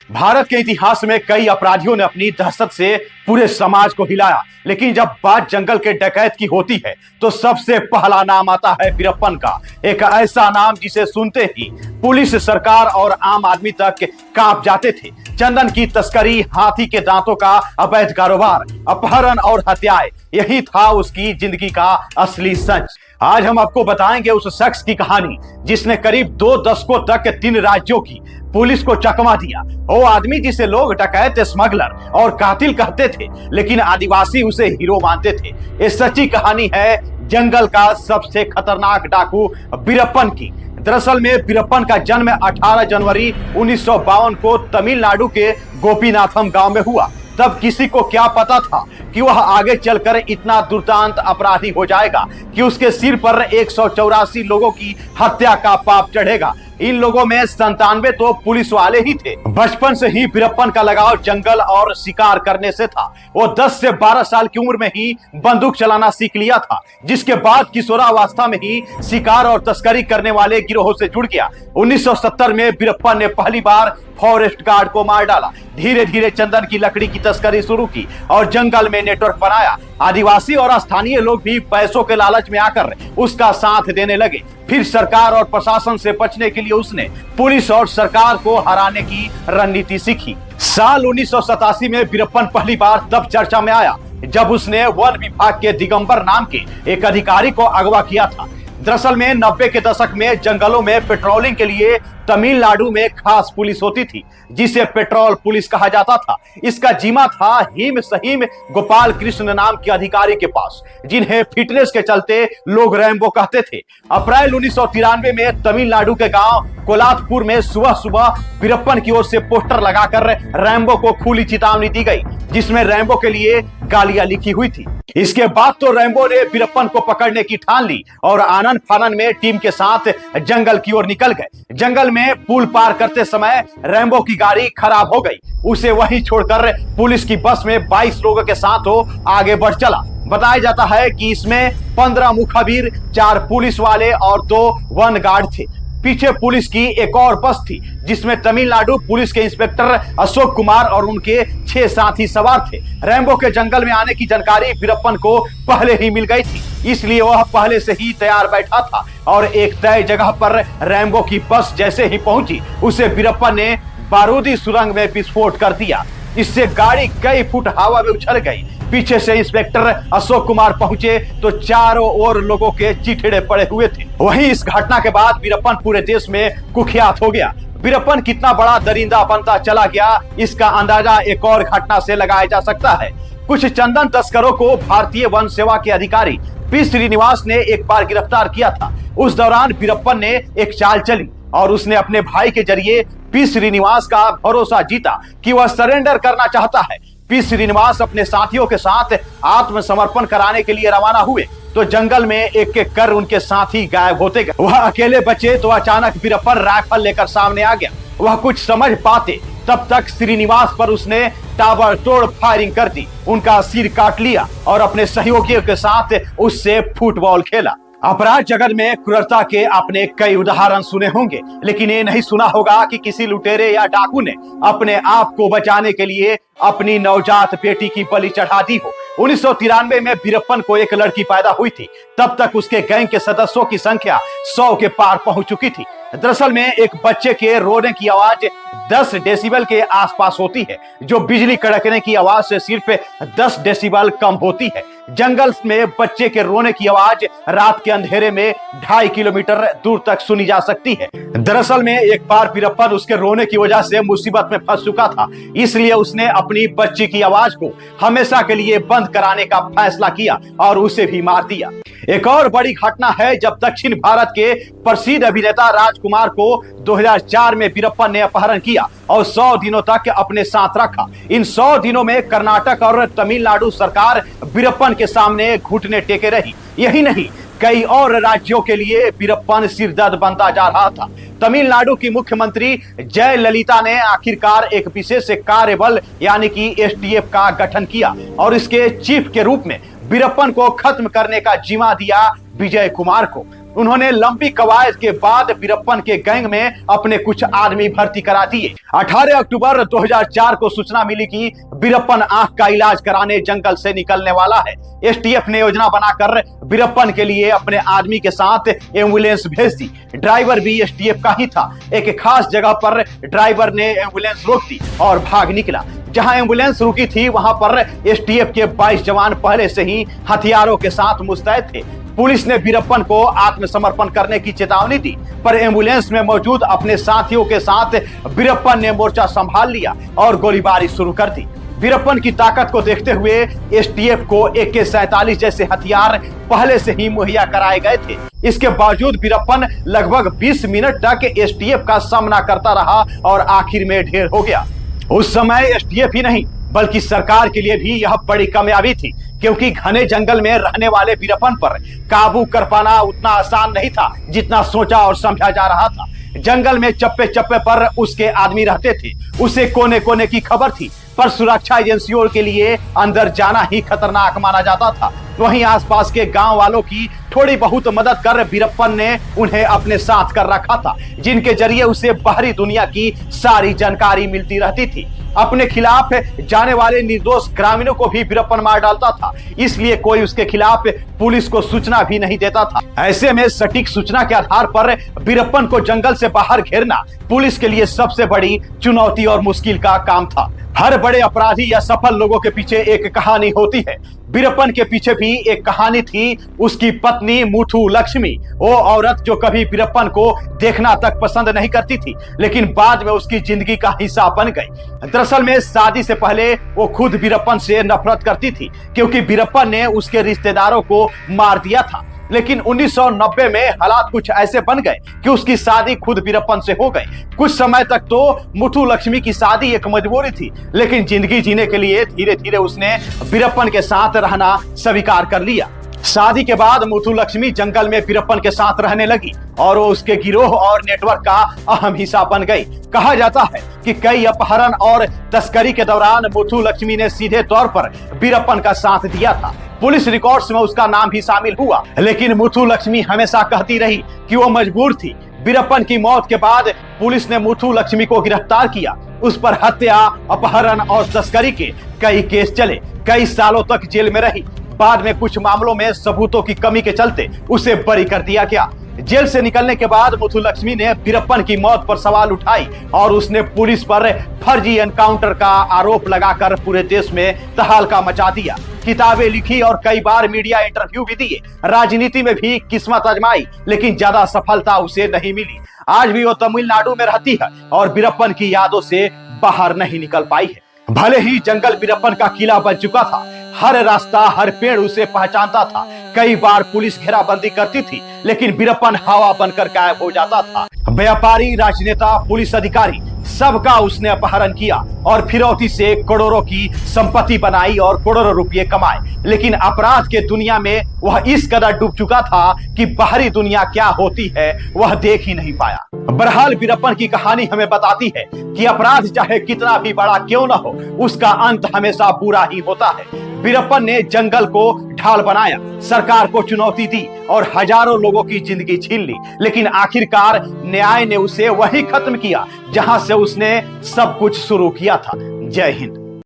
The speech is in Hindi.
भारत के इतिहास में कई अपराधियों ने अपनी दहशत से पूरे समाज को हिलाया, लेकिन जब बात जंगल के डकैत की होती है तो सबसे पहला नाम आता है वीरप्पन का। एक ऐसा नाम जिसे सुनते ही पुलिस, सरकार और आम आदमी तक कांप जाते थे। चंदन की तस्करी, हाथी के दांतों का अवैध कारोबार, अपहरण और हत्याएं, यही था उसकी जिंदगी का असली सच। आज हम आपको बताएंगे उस शख्स की कहानी जिसने करीब 2 दशकों तक 3 राज्यों की पुलिस को चकमा दिया। वो आदमी जिसे लोग डकैत, स्मगलर और कातिल कहते थे, लेकिन आदिवासी उसे हीरो मानते थे। ये सच्ची कहानी है जंगल का सबसे खतरनाक डाकू वीरप्पन की। दरअसल में वीरप्पन का जन्म 18 जनवरी 1952 को तमिलनाडु के गोपीनाथम गांव में हुआ। तब किसी को क्या पता था कि वह आगे चलकर इतना दुर्दांत अपराधी हो जाएगा कि उसके सिर पर 184 लोगों की हत्या का पाप चढ़ेगा। इन लोगों में 97 तो पुलिस वाले ही थे। बचपन से ही वीरप्पन का लगाव जंगल और शिकार करने से था। वो 10 से 12 साल की उम्र में ही बंदूक चलाना सीख लिया था, जिसके बाद किशोरावस्था में ही शिकार और तस्करी करने वाले गिरोह से जुड़ गया। 1970 में वीरप्पन ने पहली बार फॉरेस्ट गार्ड को मार डाला। धीरे धीरे चंदन की लकड़ी की तस्करी शुरू की और जंगल में नेटवर्क बनाया। आदिवासी और स्थानीय लोग भी पैसों के लालच में आकर उसका साथ देने लगे। फिर सरकार और प्रशासन से बचने के लिए उसने पुलिस और सरकार को हराने की रणनीति सीखी। साल 1987 में वीरप्पन पहली बार तब चर्चा में आया जब उसने वन विभाग के दिगंबर नाम के एक अधिकारी को अगवा किया था। दरअसल में 90 के दशक में जंगलों में पेट्रोलिंग के लिए तमिलनाडु में खास पुलिस होती थी, जिसे पेट्रोल पुलिस कहा जाता था। इसका जिम्मा था हिम सहीम गोपाल कृष्ण नाम के अधिकारी के पास, जिन्हें फिटनेस के चलते लोग रैम्बो कहते थे। अप्रैल 1993 में तमिलनाडु के गांव कोलाथपुर में सुबह सुबह वीरप्पन की ओर से पोस्टर लगाकर रैम्बो को खुली चेतावनी दी गई, जिसमें रैम्बो के लिए गालियां लिखी हुई थी। इसके बाद तो रैम्बो ने वीरप्पन को पकड़ने की ठान ली और आनन फानन में टीम के साथ जंगल की ओर निकल गए। जंगल में पुल पार करते समय रैम्बो की गाड़ी खराब हो गई। उसे वहीं छोड़कर पुलिस की बस में 22 लोगों के साथ वो आगे बढ़ चला। बताया जाता है कि इसमें 15 मुखबिर, 4 पुलिस वाले और 2 वन गार्ड थे। पीछे पुलिस की एक और बस थी जिसमें तमिलनाडु पुलिस के इंस्पेक्टर अशोक कुमार और उनके 6 साथी सवार थे। रैम्बो के जंगल में आने की जानकारी वीरप्पन को पहले ही मिल गई थी, इसलिए वह पहले से ही तैयार बैठा था और एक तय जगह पर रैम्बो की बस जैसे ही पहुंची, उसे वीरप्पन ने बारूदी सुरंग में विस्फोट कर दिया। इससे गाड़ी कई फुट हवा में उछल गई। पीछे से इंस्पेक्टर अशोक कुमार पहुंचे तो चारों ओर लोगों के चिथड़े पड़े हुए थे। वहीं इस घटना के बाद वीरप्पन पूरे देश में कुख्यात हो गया। वीरप्पन कितना बड़ा दरिंदा बनता चला गया, इसका अंदाजा एक और घटना से लगाया जा सकता है। कुछ चंदन तस्करों को भारतीय वन सेवा के अधिकारी पी श्रीनिवास ने एक बार गिरफ्तार किया था। उस दौरान वीरप्पन ने एक चाल चली और उसने अपने भाई के जरिए पी श्रीनिवास का भरोसा जीता कि वह सरेंडर करना चाहता है। पी श्रीनिवास अपने साथियों के साथ आत्मसमर्पण कराने के लिए रवाना हुए तो जंगल में एक एक कर उनके साथी गायब होते गए। वह अकेले बचे तो अचानक वीरप्पन राइफल लेकर सामने आ गया। वह कुछ समझ पाते तब तक श्रीनिवास पर उसने ताबड़तोड़ फायरिंग कर दी, उनका सिर काट लिया और अपने सहयोगियों के साथ उससे फुटबॉल खेला। अपराध जगत में क्रूरता के आपने कई उदाहरण सुने होंगे, लेकिन ये नहीं सुना होगा कि किसी लुटेरे या डाकू ने अपने आप को बचाने के लिए अपनी नवजात बेटी की बलि चढ़ा दी हो। 1993 में वीरप्पन को एक लड़की पैदा हुई थी। तब तक उसके गैंग के सदस्यों की संख्या 100 के पार पहुंच चुकी थी। दरअसल में एक बच्चे के रोने की आवाज 10 डेसिबल के आसपास होती है, जो बिजली कड़कने की आवाज से सिर्फ 10 डेसिबल कम होती है। जंगल में बच्चे के रोने की आवाज रात के अंधेरे में 2.5 किलोमीटर दूर तक सुनी जा सकती है। दरअसल में एक बार वीरप्पन उसके रोने की वजह से मुसीबत में फंस चुका था, इसलिए उसने अपनी बच्ची की आवाज को हमेशा के लिए बंद कराने का फैसला किया और उसे भी मार दिया। एक और बड़ी घटना है जब दक्षिण भारत के प्रसिद्ध अभिनेता राजकुमार को 2004 में वीरप्पन ने अपहरण किया और 100 दिनों तक अपने साथ रखा। इन 100 दिनों में कर्नाटक और तमिलनाडु सरकार वीरप्पन के सामने घुटने टेके रही। यही नहीं, कई और राज्यों के लिए वीरप्पन सिरदर्द बनता जा रहा था। तमिलनाडु की मुख्यमंत्री जयललिता ने आखिरकार एक विशेष कार्यबल यानी कि एसटीएफ का गठन किया और इसके चीफ के रूप में वीरप्पन को खत्म करने का जिम्मा दिया विजय कुमार को। उन्होंने लंबी कवायद के बाद वीरप्पन के गैंग में अपने कुछ आदमी भर्ती करा दिए। 18 अक्टूबर 2004 को सूचना मिली कि वीरप्पन आंख का इलाज कराने जंगल से निकलने वाला है। एसटीएफ ने योजना बनाकर वीरप्पन के लिए अपने आदमी के साथ एम्बुलेंस भेज दी। ड्राइवर भी एसटीएफ का ही था। एक खास जगह पर ड्राइवर ने एम्बुलेंस रोक दी और भाग निकला। जहां एम्बुलेंस रुकी थी वहां पर एसटीएफ के 22 जवान पहले से ही हथियारों के साथ मुस्तैद थे। पुलिस ने वीरप्पन को आत्मसमर्पण करने की चेतावनी दी, पर एम्बुलेंस में मौजूद अपने साथियों के साथ वीरप्पन ने मोर्चा संभाल लिया और गोलीबारी शुरू कर दी। वीरप्पन की ताकत को देखते हुए एसटीएफ को AK-47 जैसे हथियार पहले से ही मुहैया कराए गए थे। इसके बावजूद वीरप्पन लगभग 20 मिनट तक एसटीएफ का सामना करता रहा और आखिर में ढेर हो गया। उस समय एसटीएफ ही नहीं बल्कि सरकार के लिए भी यह बड़ी कामयाबी थी, क्योंकि घने जंगल में रहने वाले वीरप्पन पर काबू कर पाना उतना आसान नहीं था जितना सोचा और समझा जा रहा था। जंगल में चप्पे चप्पे पर उसके आदमी रहते थे। उसे कोने कोने की खबर थी, पर सुरक्षा एजेंसियों के लिए अंदर जाना ही खतरनाक माना जाता था। वहीं आसपास के गांव वालों की थोड़ी बहुत मदद कर वीरप्पन ने उन्हें अपने साथ कर रखा था, जिनके जरिए उसे बाहरी दुनिया की सारी जानकारी मिलती रहती थी। अपने खिलाफ जाने वाले निर्दोष ग्रामीणों को भी वीरप्पन मार डालता था, इसलिए कोई उसके खिलाफ पुलिस को सूचना भी नहीं देता था। ऐसे में सटीक सूचना के आधार पर वीरप्पन को जंगल से बाहर घेरना पुलिस के लिए सबसे बड़ी चुनौती और मुश्किल का काम था। हर बड़े अपराधी या सफल लोगों के पीछे एक कहानी होती है। वीरप्पन के पीछे भी एक कहानी थी। उसकी पत्नी मुथु लक्ष्मी, वो औरत जो कभी वीरप्पन को देखना तक पसंद नहीं करती थी, लेकिन बाद में उसकी जिंदगी का हिस्सा बन गई। दरअसल में शादी से पहले वो खुद वीरप्पन से नफरत करती थी, क्योंकि वीरप्पन ने उसके रिश्तेदारों को मार दिया था। लेकिन 1990 में हालात कुछ ऐसे बन गए कि उसकी शादी खुद वीरप्पन से हो गई। कुछ समय तक तो मुथु लक्ष्मी की शादी एक मजबूरी थी, लेकिन जिंदगी जीने के लिए धीरे धीरे उसने वीरप्पन के साथ रहना स्वीकार कर लिया। शादी के बाद मुथु लक्ष्मी जंगल में वीरप्पन के साथ रहने लगी और वो उसके गिरोह और नेटवर्क का अहम हिस्सा बन गई। कहा जाता है कि कई अपहरण और तस्करी के दौरान मुथु लक्ष्मी ने सीधे तौर पर वीरप्पन का साथ दिया था। पुलिस रिकॉर्ड्स में उसका नाम भी शामिल हुआ, लेकिन मुथु लक्ष्मी हमेशा कहती रही कि वो मजबूर थी। वीरप्पन की मौत के बाद पुलिस ने मुथु लक्ष्मी को गिरफ्तार किया। उस पर हत्या, अपहरण और तस्करी के कई केस चले। कई सालों तक जेल में रही। बाद में कुछ मामलों में सबूतों की कमी के चलते उसे बरी कर दिया गया। जेल से निकलने के बाद मुथु लक्ष्मी ने वीरप्पन की मौत पर सवाल उठाई और उसने पुलिस पर फर्जी एनकाउंटर का आरोप लगाकर पूरे देश में तहलका मचा दिया। किताबें लिखी और कई बार मीडिया इंटरव्यू भी दिए। राजनीति में भी किस्मत आजमाई, लेकिन ज्यादा सफलता उसे नहीं मिली। आज भी वो तमिलनाडु में रहती है और वीरप्पन की यादों से बाहर नहीं निकल पाई है। भले ही जंगल वीरप्पन का किला बन चुका था, हर रास्ता, हर पेड़ उसे पहचानता था। कई बार पुलिस घेराबंदी करती थी, लेकिन वीरप्पन हवा बनकर गायब हो जाता था। व्यापारी, राजनेता, पुलिस अधिकारी, सबका उसने अपहरण किया और फिरौती से करोड़ों की संपत्ति बनाई और करोड़ों रुपए कमाए। लेकिन अपराध के दुनिया में वह इस कदर डूब चुका था कि बाहरी दुनिया क्या होती है वह देख ही नहीं पाया। बहरहाल वीरप्पन की कहानी हमें बताती है कि अपराध चाहे कितना भी बड़ा क्यों न हो, उसका अंत हमेशा बुरा ही होता है। वीरप्पन ने जंगल को ढाल बनाया, सरकार को चुनौती दी और हजारों लोगों की जिंदगी छीन ली, लेकिन आखिरकार न्याय ने उसे वही खत्म किया जहां से उसने सब कुछ शुरू किया था। जय हिंद।